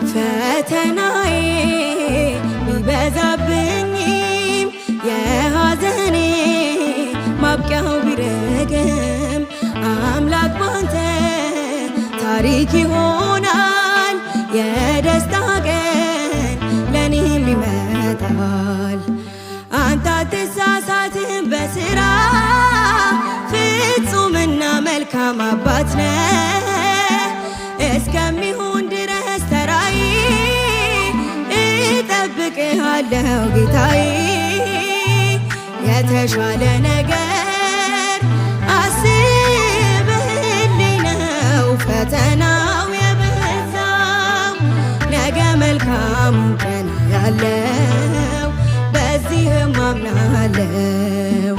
ፈተናዬ ቢበዛብኝም የሐዘኔ ማብቂያው ቢረግም አምላክ ባንተ ታሪክ ይሆናል። የደስታ ቀን ለኔም ይመጣል። አንተ አትሳሳትም በሥራ ፍጹምና መልካም አባት ነህ። እስከሚሆን ድረስ ተራዬ እጠብቅሃለሁ ጌታዬ። የተሻለ ነገር አስብህልኝ ነው ፈተናው የበዛው። ነገ መልካም ቀን ያለው በዚህም አምናለሁ።